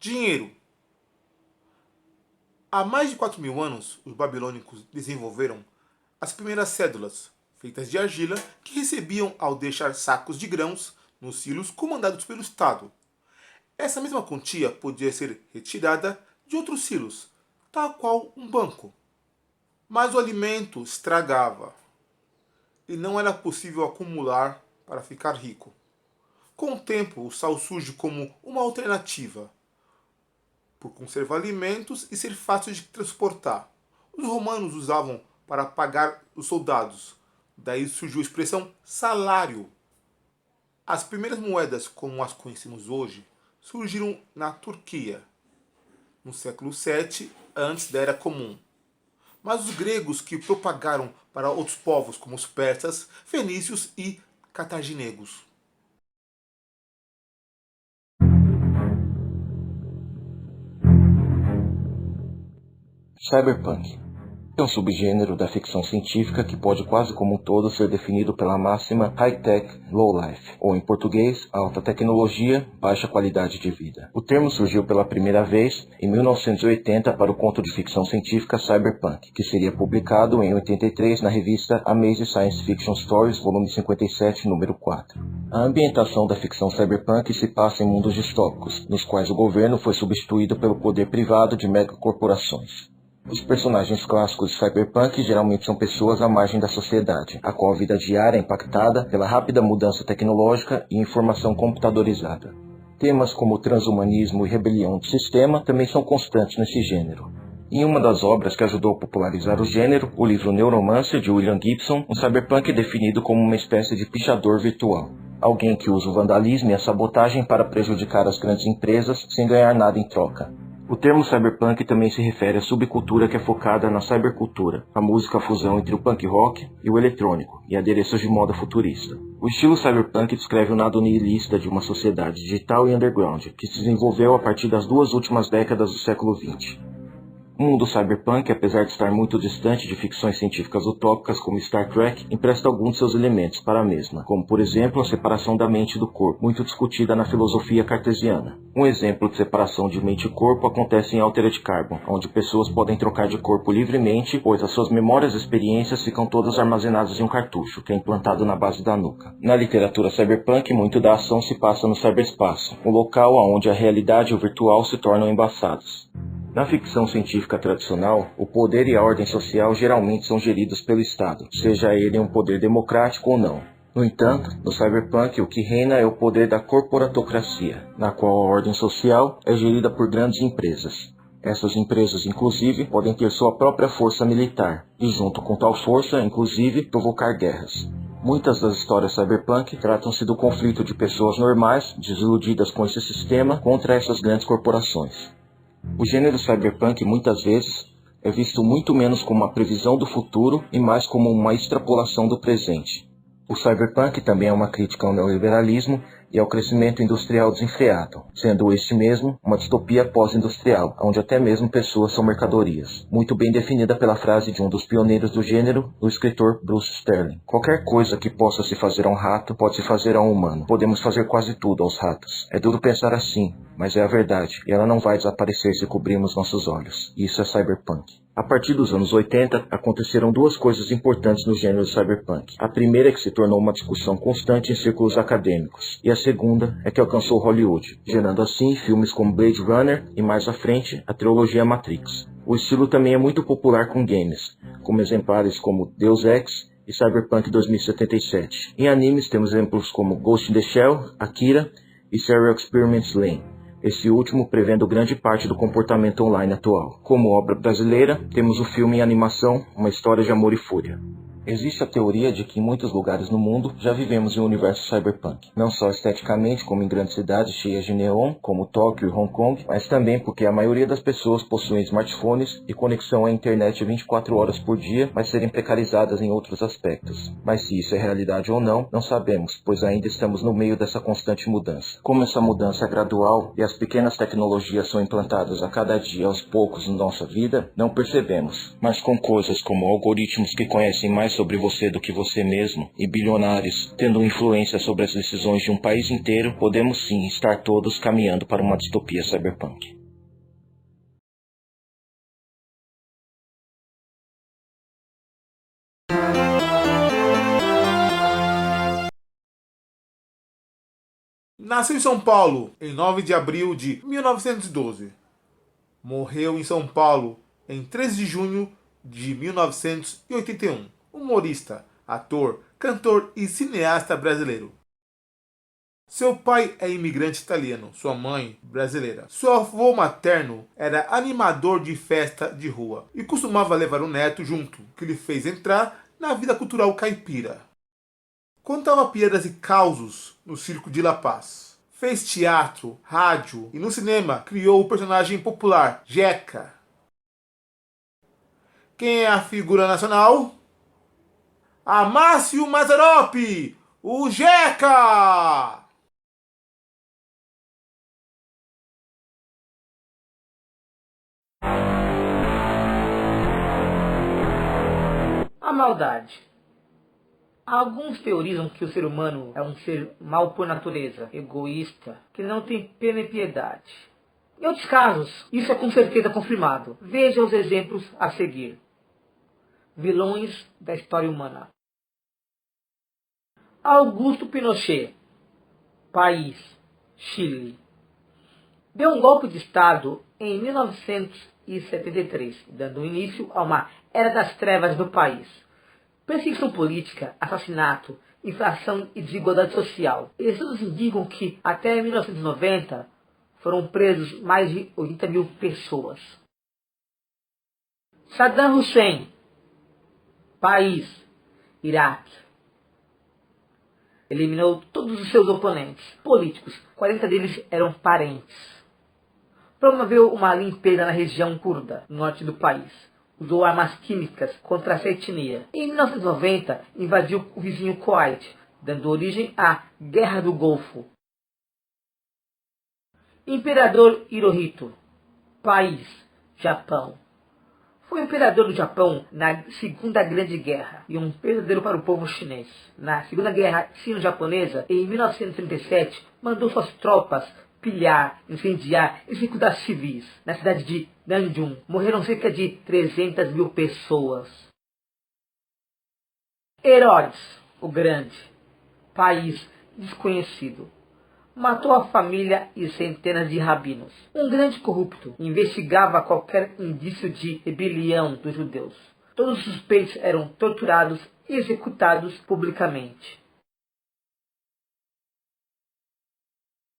Dinheiro. Há mais de 4.000 anos, os babilônicos desenvolveram as primeiras cédulas, feitas de argila, que recebiam ao deixar sacos de grãos nos silos comandados pelo Estado. Essa mesma quantia podia ser retirada de outros silos, tal qual um banco. Mas o alimento estragava e não era possível acumular para ficar rico. Com o tempo, o sal surge como uma alternativa, por conservar alimentos e ser fácil de transportar. Os romanos usavam para pagar os soldados. Daí surgiu a expressão salário. As primeiras moedas, como as conhecemos hoje, surgiram na Turquia, no século VII, antes da Era Comum. Mas os gregos que propagaram para outros povos, como os persas, fenícios e cartaginegos. Cyberpunk é um subgênero da ficção científica que pode quase como um todo ser definido pela máxima high-tech, low-life, ou em português, alta tecnologia, baixa qualidade de vida. O termo surgiu pela primeira vez em 1980 para o conto de ficção científica Cyberpunk, que seria publicado em 83 na revista Amazing Science Fiction Stories, volume 57, número 4. A ambientação da ficção cyberpunk se passa em mundos distópicos, nos quais o governo foi substituído pelo poder privado de megacorporações. Os personagens clássicos de Cyberpunk geralmente são pessoas à margem da sociedade, a qual a vida diária é impactada pela rápida mudança tecnológica e informação computadorizada. Temas como transhumanismo e rebelião do sistema também são constantes nesse gênero. Em uma das obras que ajudou a popularizar o gênero, o livro Neuromancer, de William Gibson, um cyberpunk é definido como uma espécie de pichador virtual. Alguém que usa o vandalismo e a sabotagem para prejudicar as grandes empresas sem ganhar nada em troca. O termo cyberpunk também se refere à subcultura que é focada na cybercultura, a música fusão entre o punk rock e o eletrônico, e adereços de moda futurista. O estilo cyberpunk descreve o nado nihilista de uma sociedade digital e underground, que se desenvolveu a partir das duas últimas décadas do século XX. O mundo cyberpunk, apesar de estar muito distante de ficções científicas utópicas como Star Trek, empresta alguns de seus elementos para a mesma, como por exemplo a separação da mente do corpo, muito discutida na filosofia cartesiana. Um exemplo de separação de mente e corpo acontece em Altered Carbon, onde pessoas podem trocar de corpo livremente, pois as suas memórias e experiências ficam todas armazenadas em um cartucho, que é implantado na base da nuca. Na literatura cyberpunk, muito da ação se passa no cyberespaço, um local onde a realidade e o virtual se tornam embaçados. Na ficção científica tradicional, o poder e a ordem social geralmente são geridos pelo Estado, seja ele um poder democrático ou não. No entanto, no cyberpunk o que reina é o poder da corporatocracia, na qual a ordem social é gerida por grandes empresas. Essas empresas, inclusive, podem ter sua própria força militar, e junto com tal força, inclusive, provocar guerras. Muitas das histórias cyberpunk tratam-se do conflito de pessoas normais, desiludidas com esse sistema, contra essas grandes corporações. O gênero cyberpunk muitas vezes é visto muito menos como uma previsão do futuro e mais como uma extrapolação do presente. O cyberpunk também é uma crítica ao neoliberalismo e ao crescimento industrial desenfreado, sendo este mesmo uma distopia pós-industrial, onde até mesmo pessoas são mercadorias, muito bem definida pela frase de um dos pioneiros do gênero, o escritor Bruce Sterling. Qualquer coisa que possa se fazer a um rato, pode se fazer a um humano. Podemos fazer quase tudo aos ratos. É duro pensar assim, mas é a verdade, e ela não vai desaparecer se cobrirmos nossos olhos. Isso é cyberpunk. A partir dos anos 80, aconteceram duas coisas importantes no gênero cyberpunk. A primeira é que se tornou uma discussão constante em círculos acadêmicos, e a segunda é que alcançou Hollywood, gerando assim filmes como Blade Runner e, mais à frente, a trilogia Matrix. O estilo também é muito popular com games, como exemplares como Deus Ex e Cyberpunk 2077. Em animes temos exemplos como Ghost in the Shell, Akira e Serial Experiments Lain. Esse último prevendo grande parte do comportamento online atual. Como obra brasileira, temos o filme em animação Uma História de Amor e Fúria. Existe a teoria de que em muitos lugares no mundo já vivemos em um universo cyberpunk, não só esteticamente como em grandes cidades cheias de neon, como Tóquio e Hong Kong, mas também porque a maioria das pessoas possuem smartphones e conexão à internet 24 horas por dia, mas serem precarizadas em outros aspectos. Mas se isso é realidade ou não, não sabemos, pois ainda estamos no meio dessa constante mudança. Como essa mudança é gradual e as pequenas tecnologias são implantadas a cada dia aos poucos na nossa vida, não percebemos. Mas com coisas como algoritmos que conhecem mais sobre você do que você mesmo, e bilionários tendo influência sobre as decisões de um país inteiro, podemos sim estar todos caminhando para uma distopia cyberpunk. Nasceu em São Paulo em 9 de abril de 1912. Morreu em São Paulo em 13 de junho de 1981. Humorista, ator, cantor e cineasta brasileiro. Seu pai é imigrante italiano, sua mãe brasileira. Seu avô materno era animador de festa de rua e costumava levar o neto junto, que lhe fez entrar na vida cultural caipira. Contava piadas e causos no Circo de La Paz. Fez teatro, rádio e no cinema criou o personagem popular Jeca. Quem é a figura nacional? Amácio Mazzaropi, o Jeca! A maldade. Alguns teorizam que o ser humano é um ser mau por natureza, egoísta, que não tem pena e piedade. Em outros casos, isso é com certeza confirmado. Veja os exemplos a seguir. Vilões da história humana. Augusto Pinochet, país, Chile. Deu um golpe de Estado em 1973, dando início a uma era das trevas do país. Perseguição política, assassinato, inflação e desigualdade social. Estudos indicam que, até 1990, foram presos mais de 80 mil pessoas. Saddam Hussein, país, Iraque. Eliminou todos os seus oponentes políticos, 40 deles eram parentes. Promoveu uma limpeza na região curda, no norte do país. Usou armas químicas contra essa etnia. Em 1990, invadiu o vizinho Kuwait, dando origem à Guerra do Golfo. Imperador Hirohito, país, Japão. Foi imperador do Japão na Segunda Grande Guerra e um pesadelo para o povo chinês. Na Segunda Guerra Sino-Japonesa, em 1937, mandou suas tropas pilhar, incendiar e executar civis. Na cidade de Nanjing, morreram cerca de 300 mil pessoas. Herodes, o Grande, país desconhecido. Matou a família e centenas de rabinos. Um grande corrupto investigava qualquer indício de rebelião dos judeus. Todos os suspeitos eram torturados e executados publicamente.